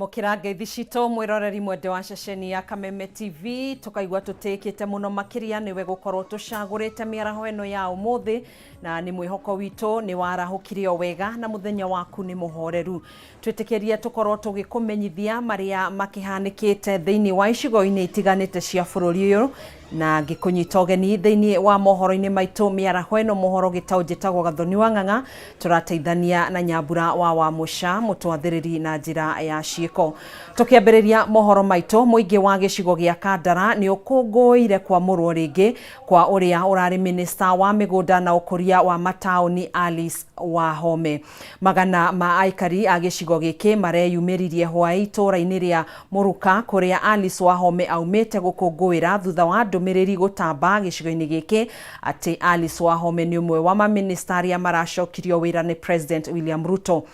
Amokira ngeithi cito mwiroreri mwende wa ceceni ya Kameme TV tukaigua tutikite muno makiria niwe gukorwo tucagurite miaraho eno ya umuthi na ni mwihoko witu ni warahukirio wega na muthenya waku ni muhoreru twitikiria tukorwo tugikumenyithia maria makihanikite thiini wa icigo-ini itiganite cia bururi uyu na ngikunyita ugeni thiini wa mohoro-ini maitu miaraho eno mohoro gitau jitagwo Gathoni wa Ng'ang'a turateithania na Nyambura wa Wamusha mutwathiriri na njira ya ciiko tukiambiriria mohoro maitu muingi wa gicigo gia Kandara ni ukunguire kwa murwo ringi kwa uria urari minister wa migunda na ukuria wa matauni Alice Wahome magana ma aikari a gicigo giki mareyumiririe hwai itura-ini ria Muruka kuria Alice Wahome aumite gukunguira thutha wa ndumiriri gutamba gicigo-ini giki ati Alice Wahome ni umwe wa maministaria maracokirio wira ni President William Ruto.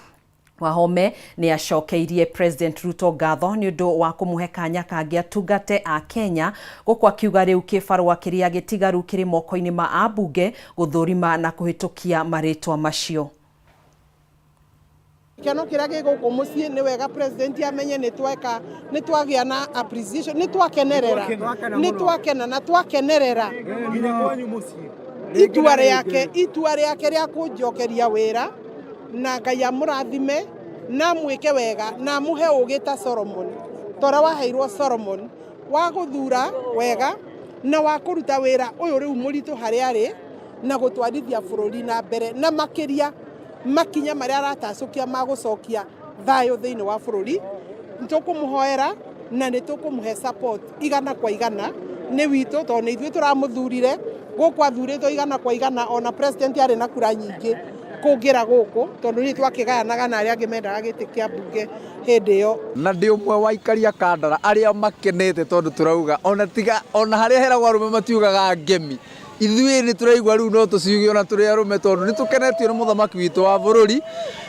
Wahome ni acokeirie President Ruto ngatho ni undu wa kumuhe kanya kangi atungate a Kenya gukwa kiuga riu kibarua kiria gitigaru kiri moko-ini ma abunge guthurima na kuhitukia maritwa macio. Kiano kiria giguku mucii ni wega president amenye ni twagia na appreciation ni twakenerera na twakenerera itua riake ria kunjokeria wira na Ngai amurathime na mwike wega na muhe ugita Solomon tora waheirwo Solomon wa guthura wega na wa kuruta wira uyu riu muritu hari ari na gutwarithia bururi na mbere na makiria makinya maria aratacukia magucokia thayo thiini wa bururi ntukumuhoera na nitukumuhe support igana kwa igana ni witu to ni ithuĩ turamuthurire guku athurĩtwo igana kwa igana ona president ari na kura nyingi kungira guku tondu ni twakigayanaga na aria angi mendaga giti kia mbunge hindi yo na ndi umwe wa ikaria Kandara aria makenete tondu turauga ona haria heragwo arume matiugaga ngemi ithuĩ ni turaigua riu no tuciuge ona turi arume tondu ni tukenetio ni muthamaki witu wa bururi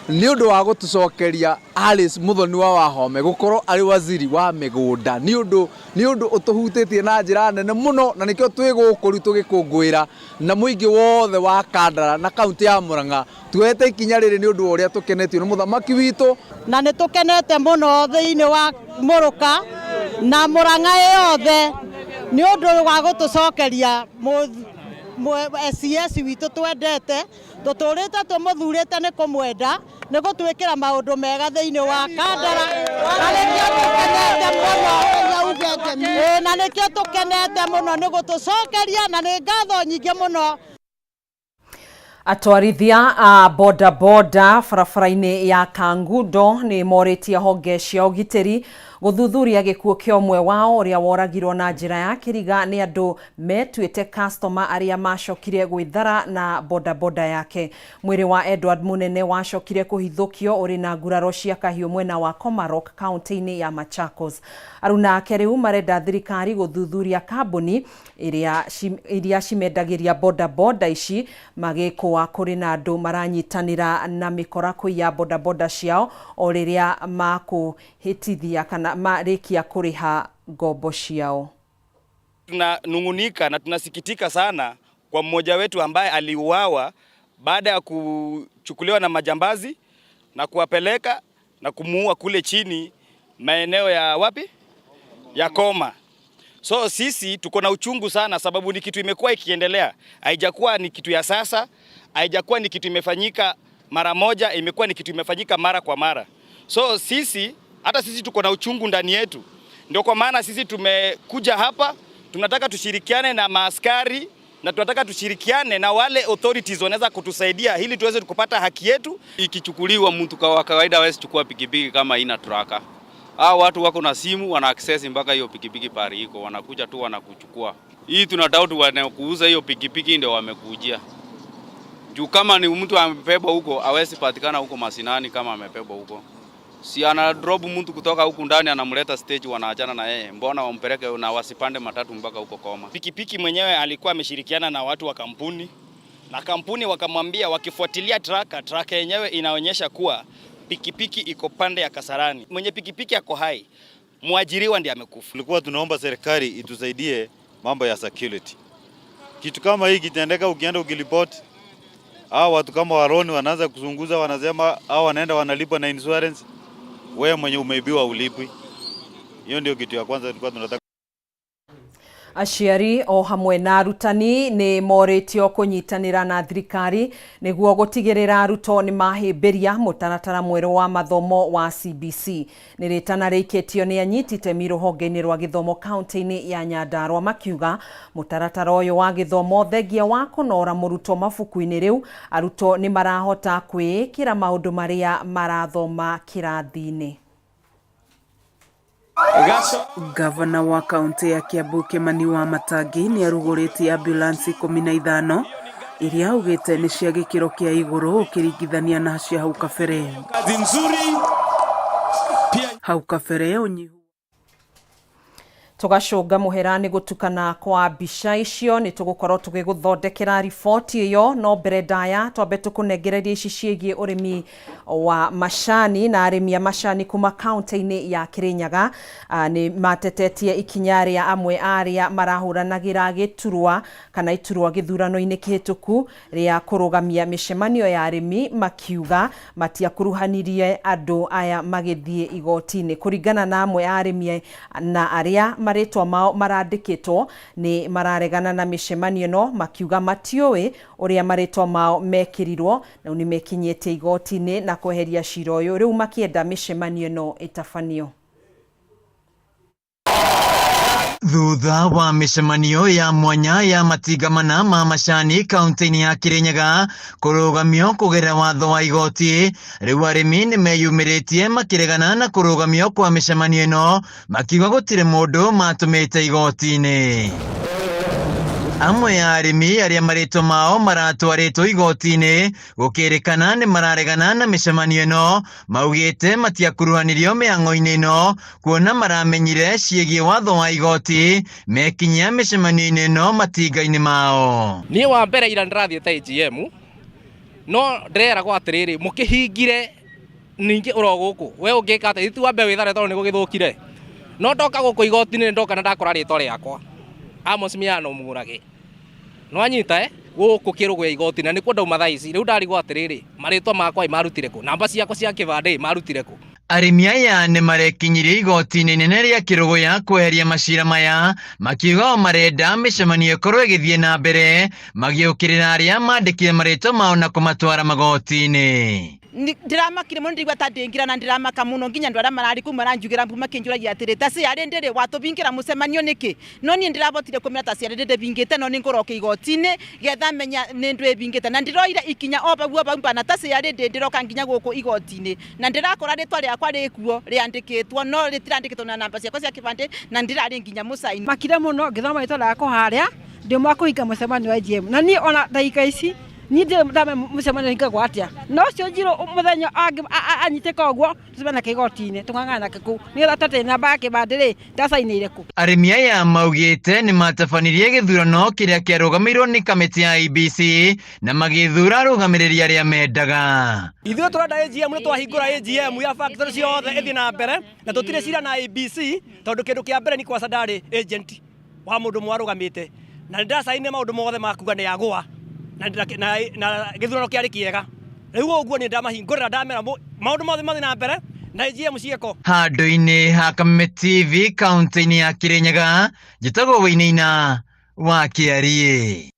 ni undu wa gutucokeria Alice Muthoni wa Wahome gukorwo ari waziri wa migunda ni undu utuhutitie na njira nene muno na nikio twi guku ri tugikungwira na muingi wothe wa Kandara na kaunti ya Murang'a tuete ikinya riri ni undu uria tukenetio ni muthamaki witu na ni tukenete muno thiini wa Muruka na Murang'a yothe ni undu wa gutucokeria SCS witu twendete tuturite tumuthurite ni kumwenda ni gutwikira maundu mega thiini wa Kandara na nikio tukenete muno ni gutucokeria na ni ngatho nyingi muno. Atwarithia a boda barabara-ini ya Kangundo ni moritie honge cia ugitiri guthuthuria gikuo kia umwe wao uria woragirwo na njira ya kiriga ni andu metuite customer aria macokire gwithara na boda yake. Mwiri wa Edward Munene wacokire kuhithukio uri na nguraro cia kahiu mwena wa Komarok kaunti-ini ya Machakos. Aruna ake riu marenda thirikari guthuthuria kambuni iria cimendagiria boda ici magikuwa kuri na andu maranyitanira na mikora kuiya boda ciao o riria makuhitithia kana marikia kuriha ngombo ciao. Tunanungunika na tunasikitika sana kwa mmoja wetu ambaye aliuawa baada ya kuchukuliwa na majambazi na kuwapeleka na kumuua kule chini maeneo ya wapi? Ya Koma. So sisi tuko na uchungu sana sababu ni kitu imekuwa ikiendelea. Haijakuwa ni kitu ya sasa, haijakuwa ni kitu imefanyika mara moja, imekuwa ni kitu imefanyika mara kwa mara. So hata sisi tuko na uchungu ndani yetu. Ndio kwa maana sisi tumekuja hapa, tunataka tushirikiane na maaskari na tunataka tushirikiane na wale authorities wanaweza kutusaidia ili tuweze kupata haki yetu. Ikichukuliwa mtu kwa kawaida hawezi chukua pikipiki kama ina traka. Hao watu wako na simu wana access mpaka hiyo pikipiki pari iko, wanakuja tu wanakuchukua. Hii tunadoubt wanakuuza hiyo pikipiki ndio wamekujia. Juu kama ni mtu amebeba huko hawezi patikana huko masinani kama amebeba huko. Si ana drop mtu kutoka huku ndani anamleta stage wanaachana na yeye. Mbona wampeleke na wasipande matatu mpaka huko Koma? Pikipiki mwenyewe alikuwa ameshirikiana na watu wa kampuni. Na kampuni wakamwambia wakifuatilia traka yenyewe inaonyesha kuwa pikipiki iko pande ya Kasarani. Mwenye pikipiki yako hai, muajiriwa ndiye amekufa. Tulikuwa tunaomba serikali itusaidie mambo ya security. Kitu kama hiki kitendeka ukienda ukiripoti, watu kama waroni wanaanza kuzunguza wanasema wanaenda wanalipa na insurance. wewe mwenye umeibiwa ulipwi. Hiyo ndio kitu ya kwanza tulikuwa tunataka. Aciari o hamwe na arutani ni moritio kunyitanira na thirikari niguo gutigirira aruto ni mahimbiria mutaratara mweru wa mathomo wa CBC. Ni ritana rikitio ni anyitite miruhonge-ini rwa githomo kaunti-ini ya Nyandarua makiuga mutaratara uyu wa githomo thengia wa kunora muruto mabuku-ini riu aruto ni marahota kwikira maundu maria marathoma kirathi-ini. Gavana wa kaunti ya Kiambu Kimani Wamatangi ni aruguritie ambulansi 15 iria augite ni cia gikiro kia iguru ukiringithania na cia hau kabere. Kazi nzuri pia hau kabere unyihu Tugacunga muhera ni gutukana kwa mbica icio ni tugukorwo tugiguthondekera riboti iyo no mbere ndaya twambe tukunengereria ici ciegie urimi wa macani na arimi a macani kuma kaunti-ini ya Kirinyaga ni matetetie ikinya ria amwe aria marahuranagira giturwa kana iturwa githurano-ini kihituku ria kurugamia micemanio ya arimi makiuga matiakuruhanirie andu aya magithie igoti-ini kuringana na amwe arimi na aria maritwa mao marandikitwo ni mararegana na micemanio no makiuga matioi uria maritwa mao mekirirwo na ni mekinyete igoti-ini na kweheria cira uyu riu makienda micemanio no itafanio. Thutha wa micemanio ya mwanya ya matingamana ma macani kaunti-ini ya Kirinyaga kurugamio kugerera watho wa igoti, riu arimi ni meyumiritie makiregana na kurugamio kwa micemanio ino makiuga gutire mundu matumite igoti-ini. Amwe ya arimi aria maritwa mao maratwaritwo igoti-ini gukirikana ni mararegana na micemanio ino maugite matiakuruhanirio miango-ini ino kuona maramenyire ciegie watho wa igoti mekinyia micemanio-ini ino matinga-ini mao. Ni wa mbere ira ndirathiete AGM no ndireragwo atiriri mukihingire ningi uroguku we ungika ati tu wambe withare tondu ni gugithukire no ndoka guku igoti-ini ndoka na ndakora ritwa riakwa Amos Miano Murage no anyita guku kirugo ya igoti na nikuo ndauma thaici riu ndarigwo atiriri maritwa makwa imarutire ku namba ciakwa cia kibande marutire ku. Arimi aya ni marekinyirie igoti-ini nene ria kirugo ya kweheria macira maya makiuga marenda micemanio ikorwo igithie na mbere magiukirira aria mandikire maritwa mao na kumatwara magoti-ini. Ndiramakire muno ndigwa tandingira na ndiramaka muno nginya ndwara marari kuma ranjugira mbuma kinjuragia atiri tasi ari ndire watubingira mucemanio niki no ni ndirabotire kumira tasi ari ndinde bingite no ningoroke igoti-ini getha menya ni ndwe bingite na ndiroire ikinya obaguo bamba na tasi ari ndiroka nginya guku igoti-ini na ndirakora ritwa riakwa rikuo riandikitwo no ritirandikitwo na namba ciakwa cia kibande na ndirari nginya musaini makire muno ngithoma ritwa riakwa haria ndimwa kuhinga mucemanio wa AGM na ni ona ndaika ici ni ndame mucemanio hingagwo atia no cio njiro muthenya anyiteka uguo tucemana kigoti-ini tung'ang'ana ku ni tate namba ya kibande ndasainire ku. Arimi aya maugite ni matafanirie githurano kiria kiarugamirwo ni kamiti ya IBC na magithura arugamiriria aria mendaga. Ithuĩ turenda AGM ni twahingura AGM ya factory ciothe ithi na mbere na tutire cira na IBC tondu kindu kia mbere ni kwa sadari agent wa mundu mwarugamite na ndasaine maundu mothe makuga ni agwa na githurano kiari kiega riu uguo ni ndamahingurira ndamera maundu mothe mathi na mbere na AGM cieko. Handu-ini ha Kameme TV kaunti-ini ya Kirinyaga njitagwo Wainaina wa Kiarie.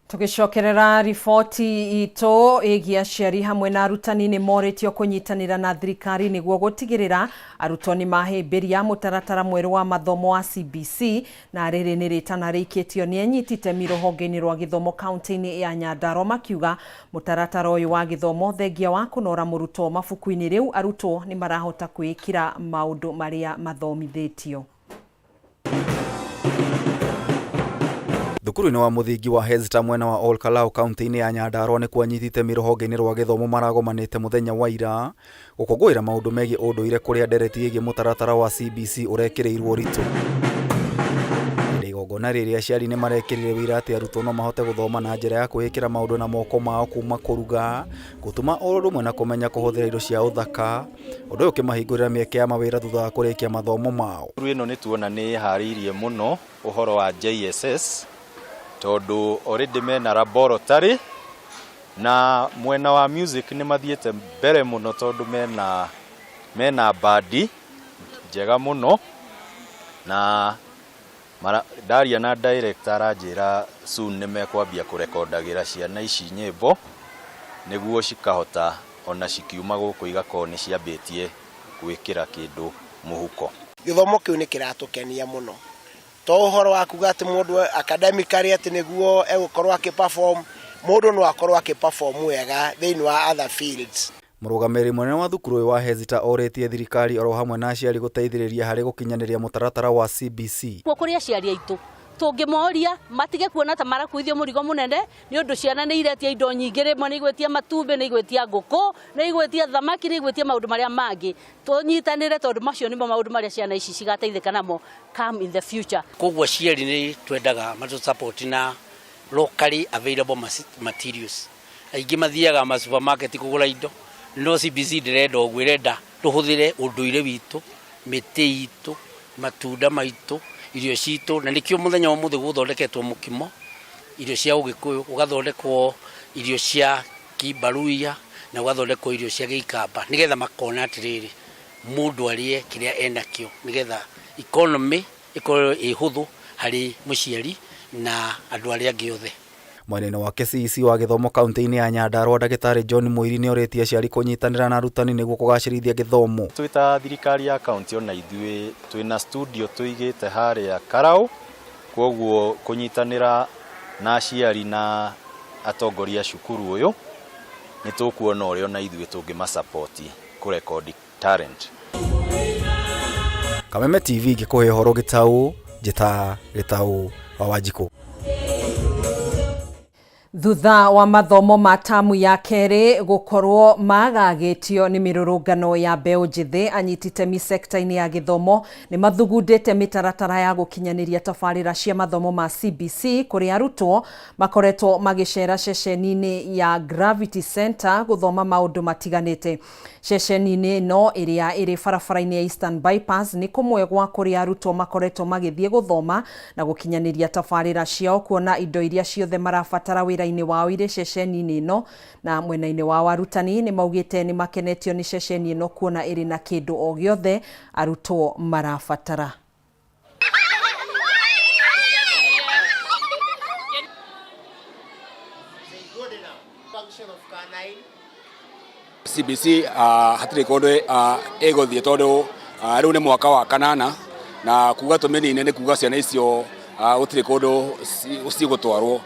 Tugicokerera riboti itu igia aciari hamwe na arutani ni moritio kunyitanira na thirikari niguo gutigirira arutwo ni mahimbiria mutaratara mweru wa mathomo wa CBC na riri ni ritana rikitio ni anyitite miruhonge-ini rwa githomo kaunti-ini ya Nyandarua makiuga mutaratara uyu wa githomo thengia wa kunora murutwo mabuku-ini riu arutwo ni marahota kwikira maundu maria mathomithitio. Thukuru-ini wa muthingi wa Hezta mwena wa Ol Kalou kaunti-ini ya Nyandarua ni kwanyitite miruhonge-ini rwa githomo maragomanite muthenya wa ira gukungwira maundu megie unduire kuria ndereti igie mutaratara wa CBC urekirirwo ritu. Igongona riri aciari ni marekirire wira ati arutwo no mahote guthoma na njira ya kwikira maundu na moko mao kuma kuruga gutuma oro rumwe na kumenya kuhuthira indo cia uthaka undu ukimahingurira mieke ya mawira thutha wa kurikia mathomo mao. Ino ni tuona ni haririe muno uhoro wa JSS tondu already mena laboratory na mwena wa music ni mathiete mbere muno tondu mena mena bandi njega muno na ndaria na director aranjira soon nimekwambia kurekondagira ciana ici nyimbo niguo cikahota ona cikiuma guku igakorwo ni ciambitie gwikira kindu muhuko. Githomo kiu ni kiratukenia muno to uhoro wa kuga ati mundu academically ati niguo egukorwo akiperform, mundu no akorwo akiperform wega thiini wa other fields. Murugamiri munene wa thukuru wa Hezita oretie thirikari oro hamwe na aciari guteithiriria hari gukinyaniria mutaratara wa CBC. Kuria aciari aitu tungimoria matige kuona ta marakuithio murigo munene ni undu ciana ni iretia indo nyingi rimwe ni igwetia matumbi ni igwetia nguku ni igwetia thamaki ni igwetia maundu maria mangi tunyitanire tondu macio nimo maundu maria ciana ici cigateithika namo come in the future. Kogwo ciari ni twendaga matu support na locally available materials. Aingi mathiaga ma supermarket kugura indo no CBC direnda ogwirenda tuhuthire unduire witu miti itu matunda maitu irio citu na nikio muthenya wa muthe guthondeketwo mukimo irio cia ugikuyu ugathondekwo irio cia kibaruia na ugathondekwo irio cia giikamba nigetha makona atiriri mundu arie kiria enakio nigetha economy ikorwo ihuthu hari muciari na andu aria angi othe. Mwene wa CEC wa githomo kaunti-ini ya Nyandarua Ndagitari John Muiri ni oretie aciari kunyitanira na arutani niguo kugacirithia githomo. Twita thirikari ya kaunti ona ithuĩ twina studio tuigite haria Karau, kwoguo kunyitanira na aciari na atongoria cukuru uyu ni tukuona uria na ithuĩ tungima support ku record talent. Kameme TV gikuhe horo gitau gitau wa Wanjiku. Thutha wa mathomo ma tamu ya keri gukorwo magagitio ni mirurungano ya mbeu njithi anyiti itemi sekta-ini ya githomo ni mathugundite mitaratara ya gukinyaniria tabarira cia mathomo ma CBC kuri arutwo makoretwo magicera ceceni-ini ya Gravity Center guthoma maundu matiganite. Ceceni-ini no iria iri barabara-ini ya Eastern Bypass ni kumwe gwa kuri arutwo makoretwo magithie guthoma na gukinyaniria tabarira ciao kuona indo iria ciothe marabatara wira-ini wao ire ceceni-ini no na mwena-ini wa arutani ni maugite ni makenetio ni ceceni ino kuona iri na kindu o giothe arutwo marabatara. CBC hatire kundu egothie tondu riu ni mwaka wa kanana na kuga tumenine ni kuga ciana icio gutire kundu cigutwarwo.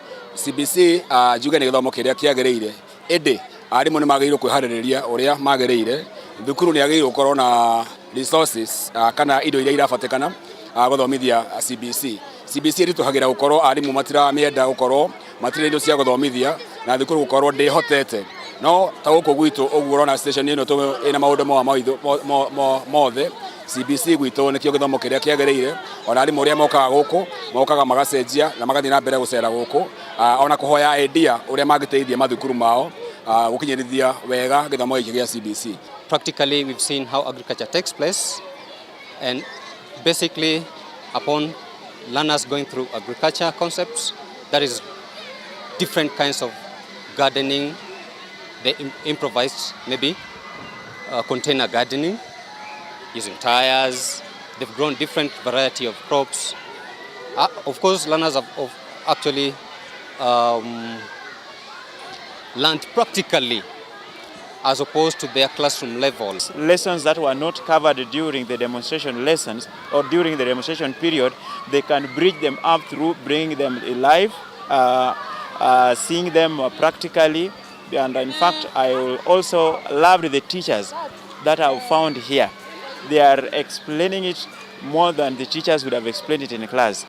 CBC juga ni githomo kiria kiagiriire indi arimu ni magirwo kwihaririria uria magiriire thukuru ni agirwo korwo na resources kana indo iria irabatikana guthomithia CBC rituhagira gukorwo arimu matira mienda gukorwo matire indo cia guthomithia na thukuru gukorwo ndihotete no ta guku gwitu uguo urona station ino ina maundu mothe CBC gwitu nikio githomo kiria kiagiriire ona arimu uria mokaga magacenjia na magathii na mbere gucera guku ona kuhoya idea uria magiteithia mathukuru mao gukinyirithia wega githomo giki gia CBC. Practically we've seen how agriculture takes place, and basically upon learners going through agriculture concepts, that is different kinds of gardening, they improvised maybe container gardening using tires. They've grown different variety of crops. Of course, learners have actually learned practically as opposed to their classroom levels. Lessons that were not covered during the demonstration lessons or during the demonstration period, they can bridge them up through bringing them alive, seeing them practically. And in fact, I will also love the teachers that I've found here. They are explaining it more than the teachers would have explained it in class.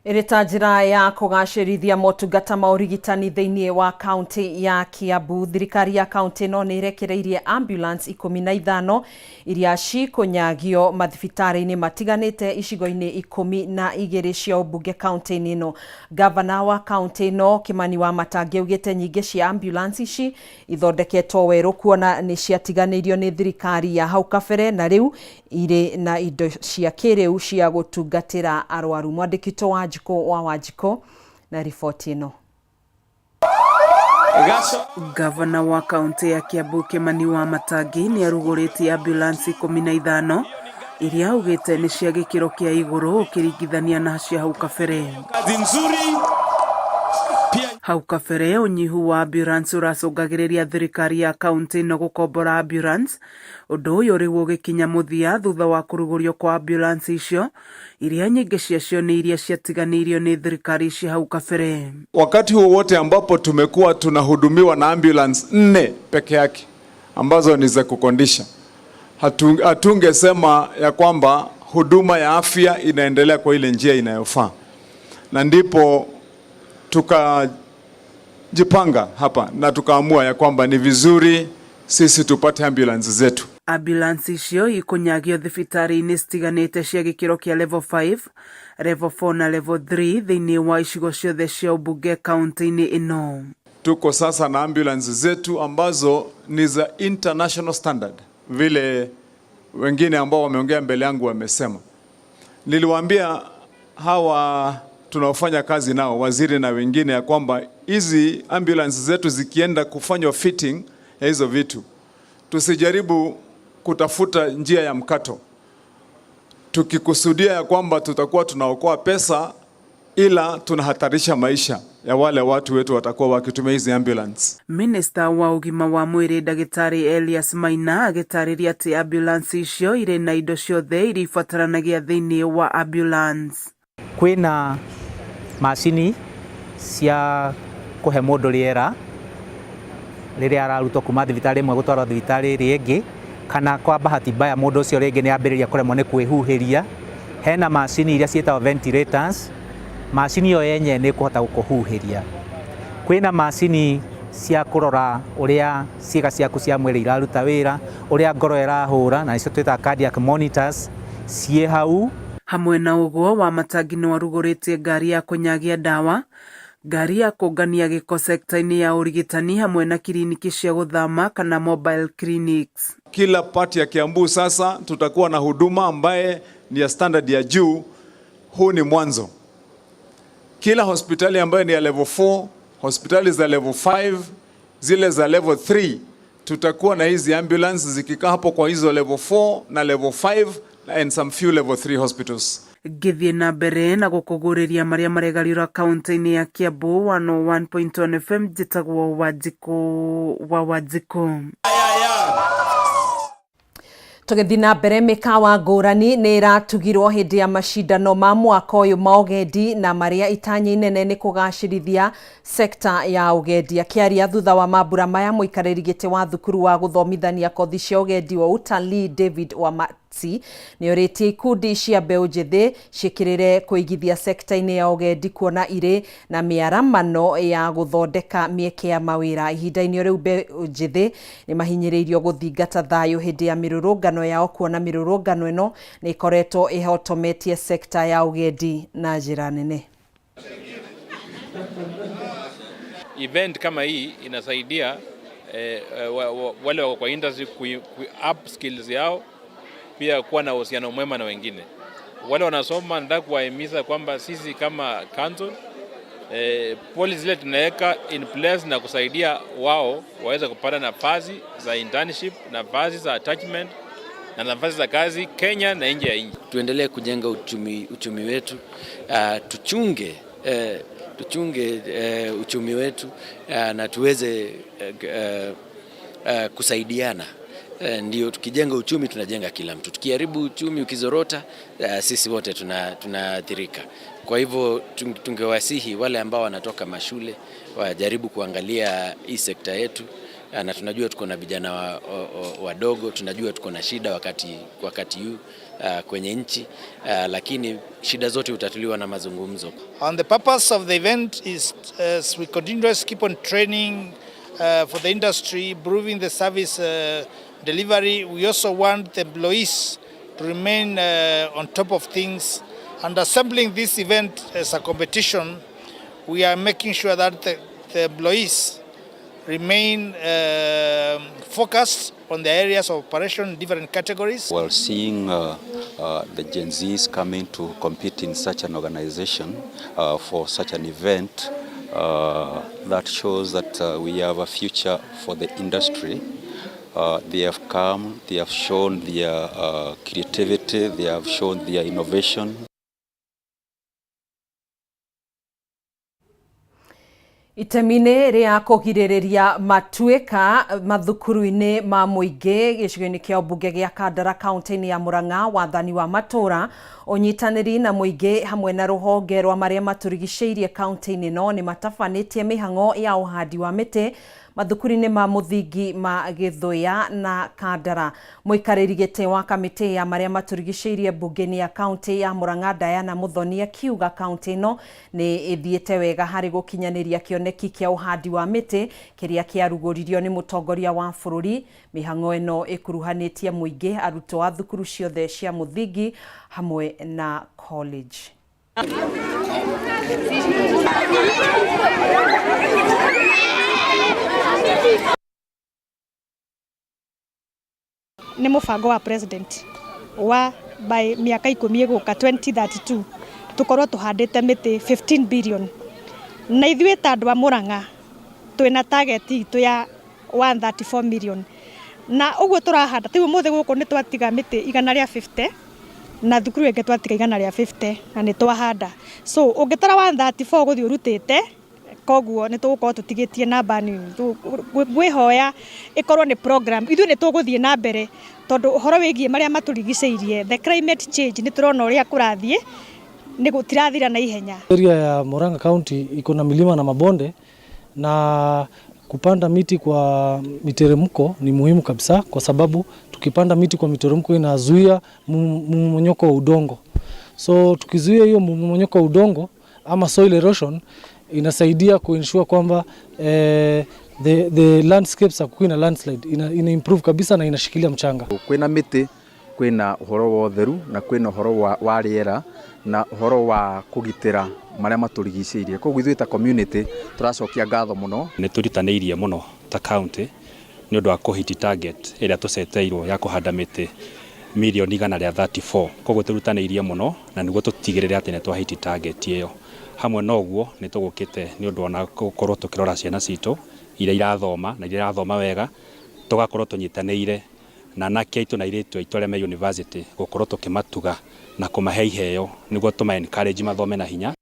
Irita njira ya kugacirithia motungata ma urigitani thiini wa kaunti ya Kiambu. Thirikari ya kaunti no ni irekereirie ambulance 15 iria cikunyagio mathibitari-ini matiganite icigo-ini 12 cia ubunge kaunti-ini no. Gavana wa kaunti no Kimani Wamatangi augite nyingi cia ambulance ici ithondeketwo weru kuona ni ciatiganirio ni thirikari ya hau kabere na riu ire na indo cia kiriu cia gutungatira arwaru. Mwandikito wa Wanjiko na ripoti ino. Gavana wa kaunti ya Kiambu Kimani Wamatangi ni arugũrĩtie ambulansi 15 iria augĩte nĩ cia gĩkĩro kĩa igũrũ ũkĩringithania na cia hau kabere. Hau kabere ũnyihu wa ambulance ũracũngagĩrĩria thirikari ya kaunti no gũkombora ambulance, ũndũ ũyũ rĩu ũgĩkinya mũthia thutha wa kũrugũrio kwa ambulance icio iria nyingĩ ciacio nĩ iria ciatiganĩirio nĩ thirikari cia hau kabere. Wakati wowote ambapo tumekuwa tunahudumiwa na ambulance 4 peke yake ambazo ni za kukondisha, hatungesema ya kwamba huduma ya afya inaendelea kwa ile njia inayofaa, na ndipo tukajipanga hapa na tukaamua ya kwamba ni vizuri sisi tupate ambulance zetu. Ambulance icio ikunyagio thibitarĩ-inĩ citiganĩte cia gĩkĩro kĩa level 5, level 4 na level 3 thĩinĩ wa icigo ciothe cia ũmbunge kaunti-inĩ ĩno. Tuko sasa na ambulance zetu ambazo ni za international standard, vile wengine ambao wameongea mbele yangu wamesema. Niliwaambia hawa tunaofanya kazi nao, waziri na wengine, ya kwamba hizi ambulance zetu zikienda kufanywa fitting ya hizo vitu, tusijaribu kutafuta njia ya mkato tukikusudia ya kwamba tutakuwa tunaokoa pesa, ila tunahatarisha maisha ya wale watu wetu watakuwa wakitumia hizi ambulance. Minister wa ugima wa mwĩrĩ Ndagĩtarĩ Elias Maina agĩtarĩria atĩ ambulance icio irĩ na indo ciothe iria ibataranagia thĩinĩ wa ambulance. Kwĩna macini cia kũhe mũndũ rĩera rĩrĩa ararutwo kuma thibitarĩ ĩmwe gũtwarwo thibitarĩ ĩrĩa ĩngĩ, kana kwa bahati mbaya mũndũ ũcio rĩngĩ nĩ ambĩrĩria kũremwo nĩ kwĩhuhĩria. Hena macini iria ciĩtagwo ventilators, macini ĩyo yenye nĩ kũhota gũkũhuhĩria. Kwĩna macini cia kũrora ũrĩa ciĩga ciaku cia mwĩrĩ iraruta wĩra, ũrĩa ngoro ĩrahũra, na nicio twĩtaga cardiac monitors, ciĩ hau. Hamwe na ũguo, Wamatangi nĩ warugũrĩtie ngari ya kũnyagia ndawa, ngari ya kũngania gĩko sekta-inĩ ya ũrigitani, hamwe na kiriniki cia gũthama kana mobile clinics. Kila pati ya Kiambu sasa tutakuwa na huduma ambaye ni ya standard ya juu. Huu ni mwanzo. Kila hospitali ambayo ni ya level 4, hospitali za level 5, zile za level 3, tutakuwa na hizi ambulance zikikaa hapo kwa hizo level 4 na level 5 and some few level 3 hospitals. Gĩthiĩ na mbere na gũkũgũrĩria marĩa maregarĩra kaunti-inĩ ya Kiambu 101.1 FM, njĩtagwo Wanjikũ. Tũgĩthiĩ na mbere, mĩkawa ngũrani nĩ ĩratugirwo hĩndĩ ya macindano ma mwaka ũyũ ma ũgendi, na marĩa itanya inene nĩ kũgacĩrithia sekta ya ũgendi. Akĩaria thutha wa mambura maya, mũikarĩri gĩtĩ wa thukuru wa gũthomithania kothi cia ũgendi wa utalii David Wamati nĩ orĩtie ikundi cia mbeũ njĩthĩ ciĩkĩrĩre kũigithia sekta-inĩ ya ũgendi, kuona irĩ na mĩaramano ya gũthondeka mĩeke ya mawĩra. Ihinda-inĩ rĩu mbeũ njĩthĩ nĩ mahinyĩrĩirio gũthingata thayũ hĩndĩ ya mĩrũrũngano yao, kuona mĩrũrũngano ĩno nĩ ĩkoretwo ĩhotometie sekta ya ũgendi na njĩra nene. Event kama hii inasaidia wale wako kwa industry up skills yao, pia kuwa na uhusiano mwema na wengine. Wale wanasoma, nataka kuwahimiza kwamba sisi kama council policy zile tunaweka in place na kusaidia wao waweze kupata nafasi za internship, nafasi za attachment na nafasi za kazi Kenya na nje ya nchi. Tuendelee kujenga uchumi wetu, tuchunge uchumi wetu na tuweze kusaidiana. Ndio tukijenga uchumi tunajenga kila mtu. Tukiharibu uchumi, ukizorota, sisi wote tunaathirika. Kwa hivyo tungewasihi wale ambao wanatoka mashule wajaribu kuangalia hii sekta yetu, na tunajua tuko na vijana wadogo, tunajua tuko na shida wakati huu kwenye nchi, lakini shida zote utatuliwa na mazungumzo. And the purpose of the event is we continuously keep on training for the industry, improving the service delivery. We also want the employees to remain on top of things. And assembling this event as a competition, we are making sure that the employees remain focused on the areas of operation in different categories. While seeing the Gen Zs coming to compete in such an organization for such an event, that shows that we have a future for the industry. They have come, they have shown their creativity, they have shown their innovation. Itemine ria kugiriria matuika mathukuru-ini ma muingi gicigo-ini kia mbunge gia Kandara kaunti-ini ya Murang'a wathani wa matura unyitaniri na muingi hamwe na ruhonge rwa maria maturigiceirie kaunti-ini no ni matabanitie mihango ya uhandi wa miti mathukuru-ini ma muthingi ma Githuya na Kandara. Muikariri giti wa kamiti ya maria maturigiceirie mbunge-ini ya kaunti ya Murang'a Diana Muthoni akiuga kaunti ino ni ithiete wega hari gukinyaniria kioneki kia uhandi wa miti kiria kiaruguririo ni mutongoria wa bururi. Mihango ino ikuruhanitie muingi arutwo a thukuru ciothe cia muthingi hamwe na college. Ni mubango wa president wa by miaka 10 iguka 2032 tukorwo tuhandite miti 15 billion na ithuĩ ta andũ a Murang'a twina target itu ya 134 million na uguo turahanda tiwe muthe guku ni twatiga miti 150 na thukuru ĩngĩ twatiga 150 na ni twahanda so ungitara 134 guthi urutite koguo ni tugukorwo tutigitie namba nini ngwihoya ikorwo ni program ithuĩ ni tuguthie na mbere tondu uhoro wigie maria maturigiceirie the climate change ni turona uria kurathie ni gutirathira na ihenya. Area ya Murang'a County iko na milima na mabonde na kupanda miti kwa miteremko ni muhimu kabisa kwa sababu tukipanda miti kwa miteremko inazuia mmonyoko wa udongo. So tukizuia hiyo mmonyoko wa udongo ama soil erosion inasaidia kuensure kwamba the landscapes akuina landslide ina improve kabisa na inashikilia mchanga. Kwina miti, kwina uhoro wa utheru na kwina uhoro wa riera na uhoro wa kugitira maria maturigiceirie. Koguo ithuĩ ta community turacokia ngatho muno. Ni turitanĩirie muno ta county ni ũndũ wa kuhiti target ĩrĩa tuceteirwo ya kuhanda miti milioni 134. Koguo turutanĩirie muno na niguo tutigĩrĩre atĩ nĩ twahiti target ĩyo. Hamwe na ũguo nĩ tũgũkĩte nĩ ũndũ wa gũkorwo tukirora ciana citũ iria irathoma na iria irathoma wega tugakorwo tunyitanĩire na anake aitũ na airĩtu aitũ arĩa me university gũkorwo tukimatuga na kumahe iheo niguo tuma encourage mathome na hinya.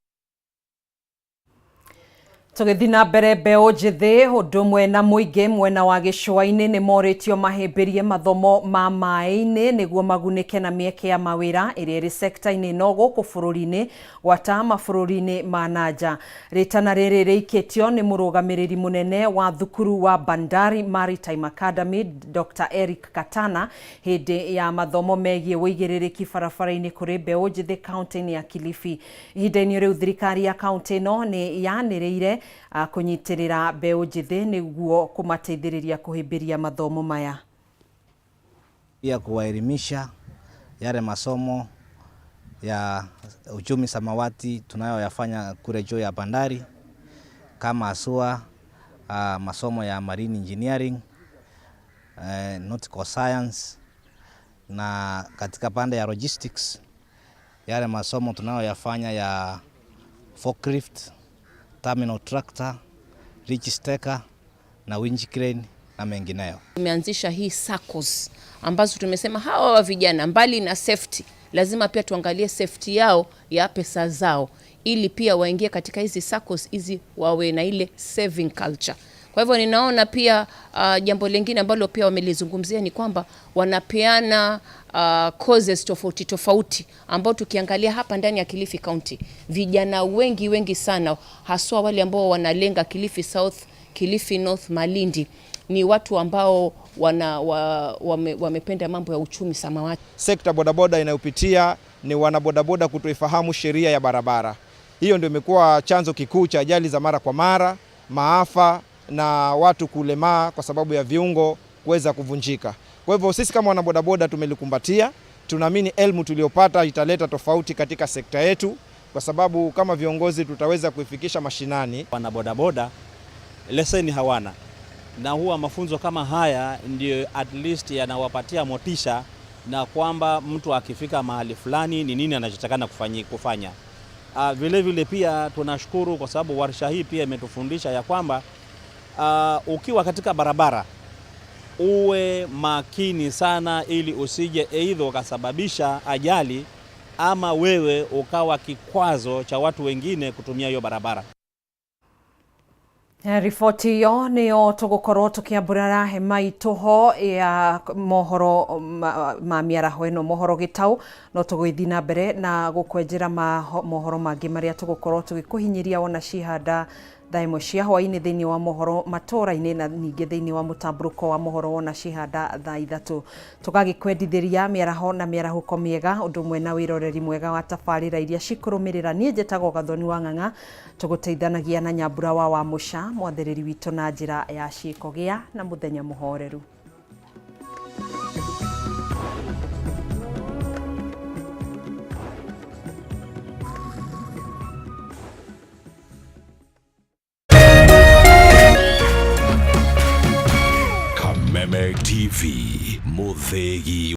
Tugithi na mbere mbeũ njithi ũndũ ũmwe na mũingĩ mwena wa gĩcũa-inĩ nĩ moritio mahĩmbĩrie mathomo ma maĩ-inĩ nĩguo magunĩke na mĩeke ya mawĩra ĩrĩa ĩrĩ sector-inĩ ĩno gũkũ bũrũri-inĩ gwata mabũrũri-inĩ ma nanja. Rĩtana rĩrĩ rĩikĩtio nĩ mũrũgamĩrĩri mũnene wa thukuru wa Bandari Maritime Academy Dr. Eric Katana hĩndĩ ya mathomo megiĩ wĩigĩrĩrĩki barabara-inĩ kũrĩ mbeũ njithi kaunti-inĩ ya Kilifi. Ihinda-inĩ rĩu thirikari ya kaunti ĩno nĩ yanĩrĩire kunyitirira mbeũ njithi niguo kumateithĩrĩria kuhĩmbĩria mathomo maya. Pia kuwaelimisha yale masomo ya uchumi samawati tunayoyafanya kule juu ya bandari kama asua masomo ya marine engineering, nautical science na katika pande ya logistics yale masomo tunayoyafanya ya forklift, terminal tractor, reach stacker na winch crane na mengineyo. Tumeanzisha hii SACCOS ambazo tumesema hawa vijana mbali na safety lazima pia tuangalie safety yao ya pesa zao ili pia waingie katika hizi SACCOS hizi wawe na ile saving culture. Kwa hivyo ninaona pia jambo lingine ambalo pia wamelizungumzia ni kwamba wanapeana courses tofauti tofauti ambao tukiangalia hapa ndani ya Kilifi County vijana wengi sana haswa wale ambao wanalenga Kilifi South, Kilifi North, Malindi ni watu ambao wamependa mambo ya uchumi samawati. Sekta bodaboda inayopitia ni wanabodaboda kutoifahamu sheria ya barabara. Hiyo ndio imekuwa chanzo kikuu cha ajali za mara kwa mara, maafa na watu kulemaa kwa sababu ya viungo kuweza kuvunjika. Kwa hivyo sisi kama wanabodaboda tumelikumbatia, tunaamini elimu tuliyopata italeta tofauti katika sekta yetu kwa sababu kama viongozi tutaweza kuifikisha mashinani. Wanabodaboda leseni hawana na huwa mafunzo kama haya ndio at least yanawapatia motisha na kwamba mtu akifika mahali fulani ni nini anachotakana kufanya. Vile vile pia tunashukuru kwa sababu warsha hii pia imetufundisha ya kwamba ukiwa katika barabara uwe makini sana ili usije aidha ukasababisha ajali ama wewe ukawa kikwazo cha watu wengine kutumia hiyo barabara. Riboti yo niyo tugukorwo tukiambura hema ituho ya mohoro ma miaraho ino mohoro gitau no tugwithi na mbere na gukwenjera mohoro mangi maria tugukorwo tugikuhinyiria ona cihanda thaa imwe cia hwaini thiini wa mohoro matura-ini na ningi thiini wa mutamburuko wa mohoro wona cihanda thaa ithatu. Tugagikwendithiria miaraho na miarahuko miega undu umwe na wiroreri mwega wa tabarira iria cikurumirira. Nie njetago Gathoni wa Ng'ang'a, tuguteithanagia na Nyambura wa Musha mwathiriri witu na njira ya ciiko. Gia na muthenya muhoreru. Kameme TV Muthegi.